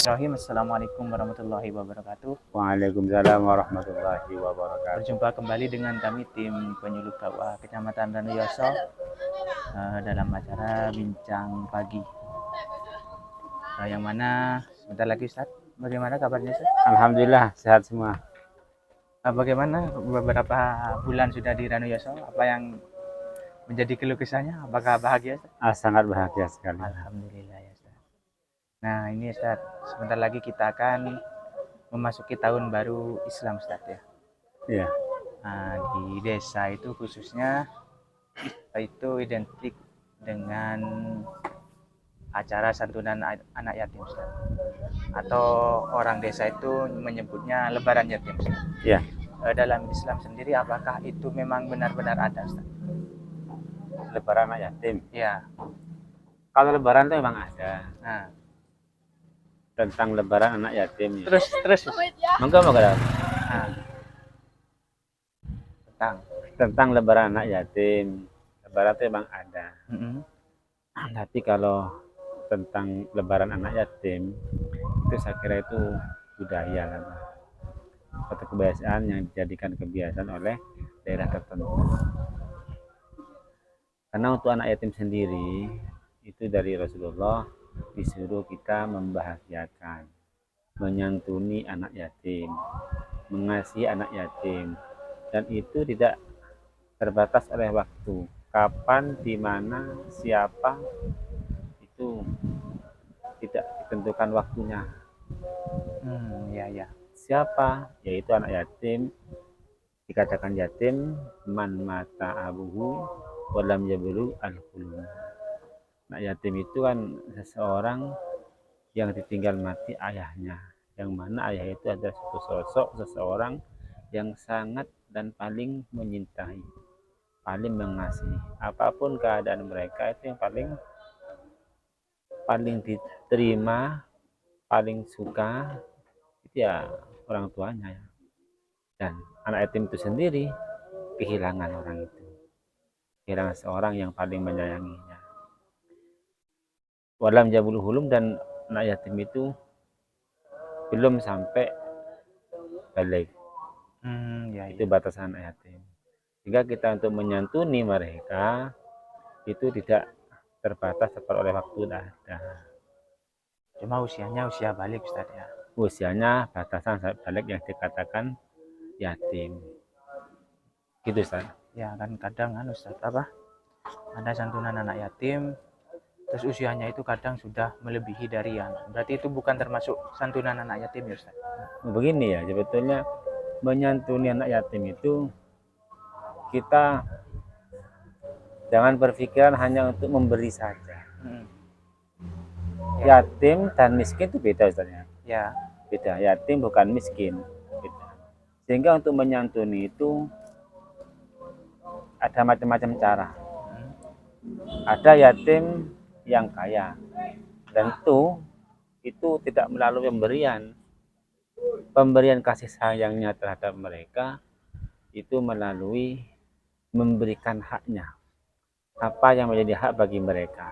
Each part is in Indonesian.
Bismillahirrahmanirrahim. Assalamualaikum warahmatullahi wabarakatuh. Waalaikumsalam warahmatullahi wabarakatuh. Berjumpa kembali dengan kami tim penyuluh dakwah Kecamatan Ranuyoso dalam acara Bincang Pagi. Yang mana sebentar lagi Ustaz, bagaimana kabarnya Ustaz? Alhamdulillah sehat semua. Bagaimana beberapa bulan sudah di Ranuyoso? Apa yang menjadi keluh kesahnya? Apakah bahagia Ustaz? Sangat bahagia sekali. Alhamdulillah ya Ustaz. Nah ini Ustaz, sebentar lagi kita akan memasuki tahun baru Islam Ustaz ya. Iya. Nah, di desa itu khususnya itu identik dengan acara santunan anak yatim Ustaz. Atau orang desa itu menyebutnya lebaran yatim Ustaz. Iya. Dalam Islam sendiri apakah itu memang benar-benar ada Ustaz? Lebaran anak yatim. Ya. Kalau lebaran itu memang ada. Nah, tentang lebaran anak yatim. Terus. Monggo. Nah, tentang lebaran anak yatim. Lebaran itu memang ada. Tapi kalau tentang lebaran anak yatim itu saya kira itu budaya lah, atau kebiasaan yang dijadikan kebiasaan oleh daerah tertentu. Karena untuk anak yatim sendiri itu dari Rasulullah disuruh kita membahagiakan, menyantuni anak yatim, mengasihi anak yatim, dan itu tidak terbatas oleh waktu. Kapan, di mana, siapa, itu tidak ditentukan waktunya. Ya. Siapa? Yaitu anak yatim. Dikatakan yatim man mata abuhu walam yablu al-hulum. Anak yatim itu kan seseorang yang ditinggal mati ayahnya, yang mana ayah itu adalah satu sosok seseorang yang sangat dan paling menyintai, paling mengasihi. Apapun keadaan mereka itu yang paling diterima, paling suka itu ya orang tuanya ya. Dan anak yatim itu sendiri kehilangan orang itu, kehilangan seorang yang paling menyayanginya. Walam jabul hulum, dan anak yatim itu belum sampai balik. Itu batasan anak yatim. Sehingga kita untuk menyantuni mereka itu tidak terbatas seperti oleh waktu ada. Cuma usianya usia balik Ustaz ya. Usianya batasan balik yang dikatakan yatim. Gitu Ustaz. Ya kan kadang Ustaz ada santunan anak yatim terus usianya itu kadang sudah melebihi dari anak. Berarti itu bukan termasuk santunan anak yatim ya Ustaz? Begini ya, sebetulnya menyantuni anak yatim itu kita jangan berpikiran hanya untuk memberi saja. Yatim dan miskin itu beda Ustaz ya. Ya. Beda, yatim bukan miskin. Beda. Sehingga untuk menyantuni itu ada macam-macam cara. Ada yatim yang kaya, dan itu tidak melalui pemberian kasih sayangnya terhadap mereka, itu melalui memberikan haknya, apa yang menjadi hak bagi mereka,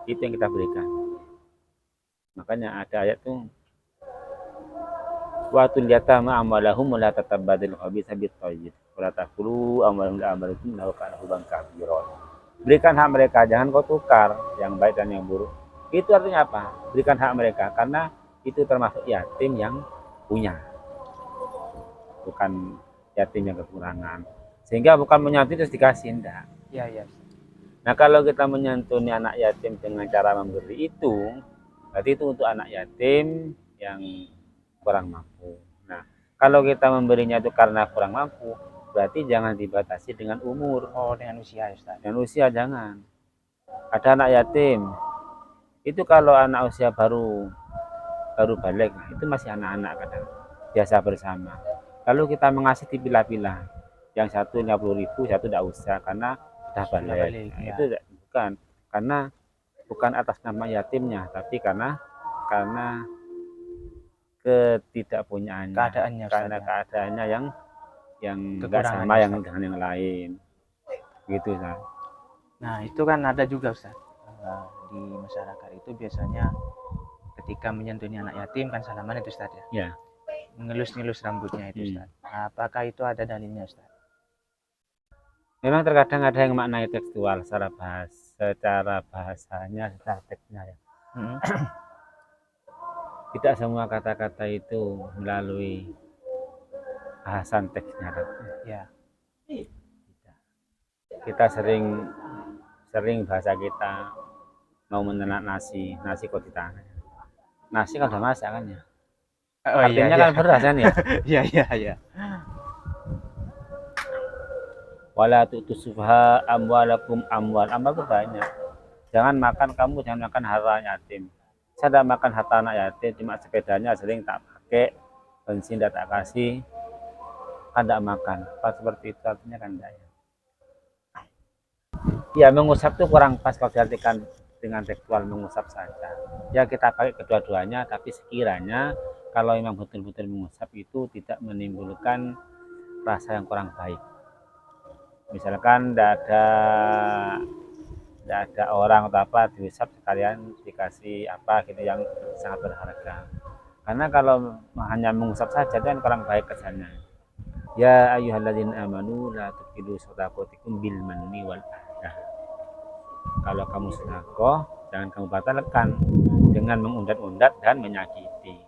itu yang kita berikan. Makanya ada ayat tuh, watul yatama amalahum la tatabadil khabitha bit-thayyib wa la taqulu amalahum la amalakum la kana huban kabiran. Berikan hak mereka, jangan kau tukar yang baik dan yang buruk. Itu artinya apa? Berikan hak mereka, karena itu termasuk yatim yang punya, bukan yatim yang kekurangan. Sehingga bukan menyantuni terus dikasih, enggak. Ya. Nah, kalau kita menyantuni anak yatim dengan cara memberi itu, berarti itu untuk anak yatim yang kurang mampu. Nah, kalau kita memberinya itu karena kurang mampu, berarti jangan dibatasi dengan umur. Dengan usia ya Ustaz? Dengan usia jangan. Ada anak yatim, itu kalau anak usia baru balik, itu masih anak-anak kadang, biasa bersama. Lalu kita mengasih dipilah-pilah, yang satu 50.000, satu tidak usah karena sudah balik. Nah, ya. Itu bukan, karena bukan atas nama yatimnya, tapi karena ketidakpunyaannya, karena keadaannya yang enggak sama yang dengan yang lain, gitu Ustaz. Nah itu kan ada juga Ustaz, di masyarakat itu biasanya ketika menyentuh anak yatim kan salaman itu Ustaz ya. Ya. Ngelus-ngelus rambutnya itu Ustaz. Apakah itu ada dalilnya Ustaz? Memang terkadang ada yang maknai tekstual secara bahasanya, secara teksnya ya. Tidak semua kata-kata itu melalui bahasan teksnya. Ya. Kita sering bahasa kita mau menelan nasi kok ditangan. Nasi kalau udah masak kan ya. Oh iya, Artinya iya. kan beras kan ya. Iya, iya, iya. Wala tu'tu sufha amwalakum amwal itu banyak. Jangan makan harta yatim. Saya tidak makan harta anak yatim, cuma sepedanya sering tak pakai, bensin tidak tak kasih, kan tidak makan. Pas seperti itu artinya kan tidak ya. Ya mengusap itu kurang pas kalau diartikan dengan tekstual mengusap saja. Ya kita pakai kedua-duanya, tapi sekiranya kalau memang betul-betul mengusap itu tidak menimbulkan rasa yang kurang baik. Misalkan tidak ada orang atau apa diusap sekalian dikasih apa gitu yang sangat berharga. Karena kalau hanya mengusap saja itu kan kurang baik kesannya. Ya ayyuhalladzina amanu la tubtilu shadaqatikum bil manni wal adha. Kalau kamu sedekah jangan kamu batalkan dengan mengundat-undat dan menyakiti.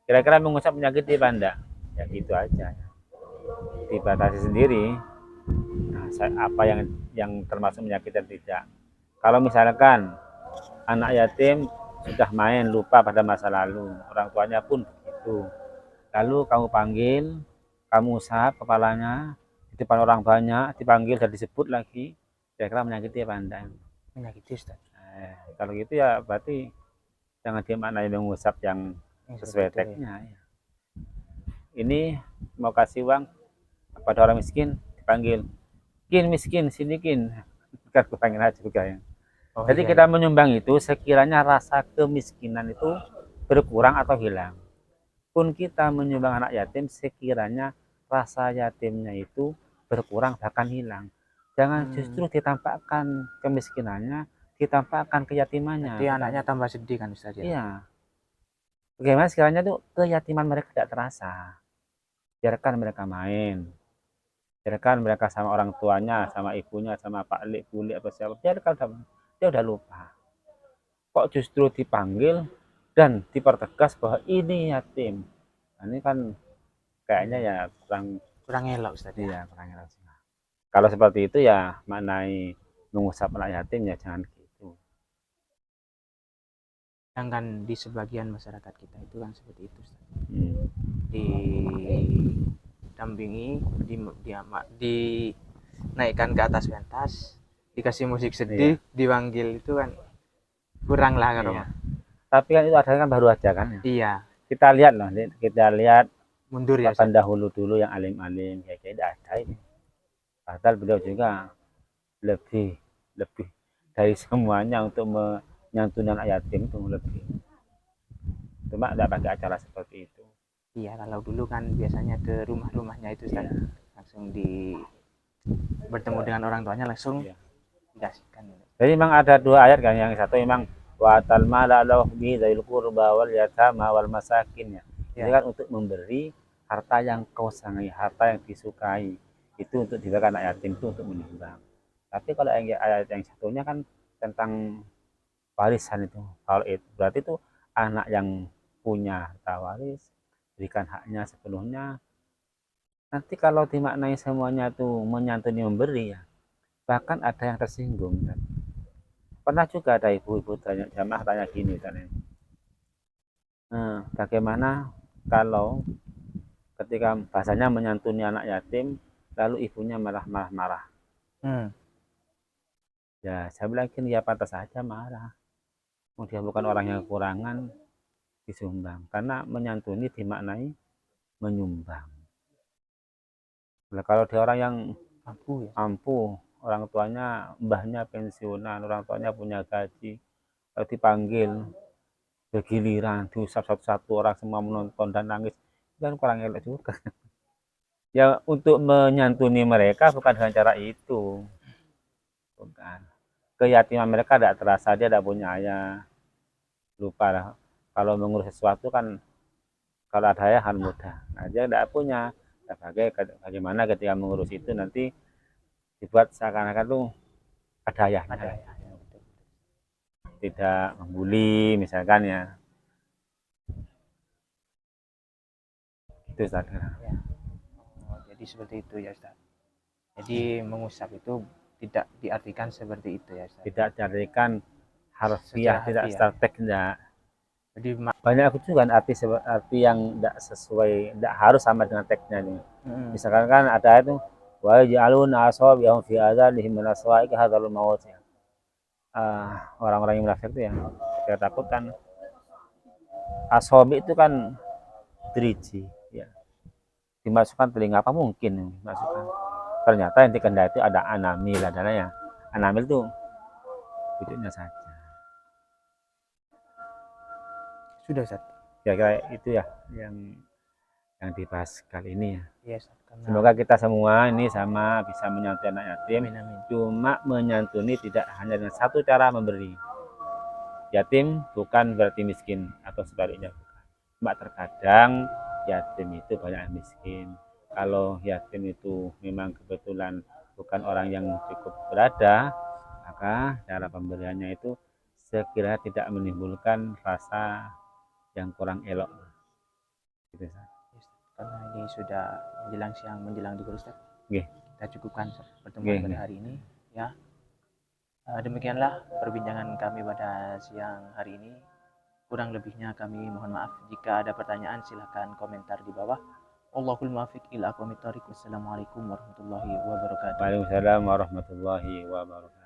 Kira-kira mengusap menyakiti apa enggak? Ya gitu aja. Dibatasi sendiri. Nah, apa yang termasuk menyakiti dan tidak. Kalau misalkan anak yatim sudah main lupa pada masa lalu, orang tuanya pun begitu. Lalu kamu panggil, kamu usap kepalanya di depan orang banyak, dipanggil dan disebut lagi, kira-kira menyakiti apa enggak? Menyakiti Ustaz. Kalau gitu ya berarti jangan dimaknai mengusap yang sesuai teksnya. Ya. Ini mau kasih uang pada orang miskin, dipanggil, kin miskin, sini kin, bukan kupanggil aja juga ya. Jadi iya, kita menyumbang itu sekiranya rasa kemiskinan itu berkurang atau hilang. Pun kita menyumbang anak yatim sekiranya rasa yatimnya itu berkurang bahkan hilang. Jangan justru ditampakkan kemiskinannya, ditampakkan keyatimannya. Jadi anaknya tambah sedih kan Ustaz ya? Iya. Bagaimana sekiranya tuh keyatiman mereka tidak terasa. Biarkan mereka main. Biarkan mereka sama orang tuanya, sama ibunya, sama Pak Lik, Bu Lik, apa siapa. Biarkan dia udah lupa. Kok justru dipanggil dan dipertegas bahwa ini yatim. Nah, ini kan kayaknya ya kurang elok Ustaz ya. Iya, kurang elok. Kalau seperti itu ya maknai mengusap anak yatim ya jangan gitu. Sedangkan di sebagian masyarakat kita itu kan seperti itu Ustaz. Didampingi, dinaikkan ke atas pentas, dikasih musik sedih, dipanggil itu kan kurang lah kalau. Iya. Tapi kan itu ada kan baru aja kan. Iya. Kita lihat Mundur ya. Dahulu yang alim-alim kayak tidak ada ini. Padahal beliau juga lebih dari semuanya untuk menyantuni anak yatim itu lebih. Cuma tidak pakai acara seperti itu. Iya, kalau dulu kan biasanya ke rumah-rumahnya itu Ustaz. Langsung bertemu dengan orang tuanya langsung dikasihkan. Jadi memang ada dua ayat kan, yang satu memang wa atal mala lahu bi dzil qurba wal yatama wal masakin ya. Ini kan untuk memberi harta yang kau senangi, harta yang disukai. Itu untuk diberikan anak yatim, itu untuk menyumbang. Tapi kalau ayat yang satunya kan tentang warisan itu, berarti itu anak yang punya harta waris berikan haknya sepenuhnya. Nanti kalau dimaknai semuanya itu menyantuni memberi ya, bahkan ada yang tersinggung kan. Pernah juga ada ibu-ibu jamaah tanya gini kan, bagaimana kalau ketika bahasanya menyantuni anak yatim lalu ibunya malah marah. Ya saya bilang gini, ya pantas saja marah. Dia bukan orang yang kekurangan disumbang, karena menyantuni dimaknai menyumbang. Nah, kalau dia orang yang mampu, orang tuanya mbahnya pensiunan, orang tuanya punya gaji, kalau dipanggil bergiliran diusap satu-satu orang semua menonton dan nangis, kan kurang elok juga. Ya untuk menyantuni mereka bukan dengan cara itu, bukan. Keyatiman mereka tidak terasa, dia tidak punya ayah, lupa lah. kalau mengurus sesuatu kan kalau ada ayah kan mudah. Nah, dia tidak punya. Nah, bagaimana ketika mengurus itu nanti dibuat seakan-akan tuh ada ayahnya, Ada ya, ya betul. tidak membuli misalkan ya. Itu Ustaz. Ya. Oh, jadi seperti itu ya Ustaz. Jadi mengusap itu tidak diartikan seperti itu ya Ustaz. Tidak diartikan harfiah, Secara tidak harfiah. secara teks, tidak. Jadi Banyak itu kan arti yang tidak sesuai, tidak harus sama dengan teksnya nih. Misalkan kan ada itu wa yaj'alun asabi'ahum fi adhanihim min as-sawa'iqi hadzarul maut ya. Orang-orang yang munafik itu ya, kita takut kan asabi itu kan driji ya. Dimasukkan telinga apa mungkin dimasukkan. Ternyata yang dikehendaki itu ada anamil adanya. Anamil itu wujudnya saja. sudah Ustaz. Kira-kira itu ya yang dibahas kali ini ya. Iya Ustaz. Karena Semoga kita semua ini sama bisa menyantuni anak yatim. amin, amin. Cuma menyantuni tidak hanya dengan satu cara memberi. Yatim bukan berarti miskin atau sebaliknya bukan. Cuma terkadang yatim itu banyak yang miskin. Kalau yatim itu memang kebetulan bukan orang yang cukup berada, maka cara pemberiannya itu sekiranya tidak menimbulkan rasa yang kurang elok. Gitu, Karena ini sudah menjelang siang, menjelang duhur Ustaz. Oke. Kita cukupkan pertemuan Oke. pada hari ini ya. Demikianlah perbincangan kami pada siang hari ini. Kurang lebihnya kami mohon maaf. Jika ada pertanyaan silahkan komentar di bawah. Wallahul muwaffiq ila aqwamit thoriq. Wassalamualaikum warahmatullahi wabarakatuh. Waalaikumsalam warahmatullahi wabarakatuh.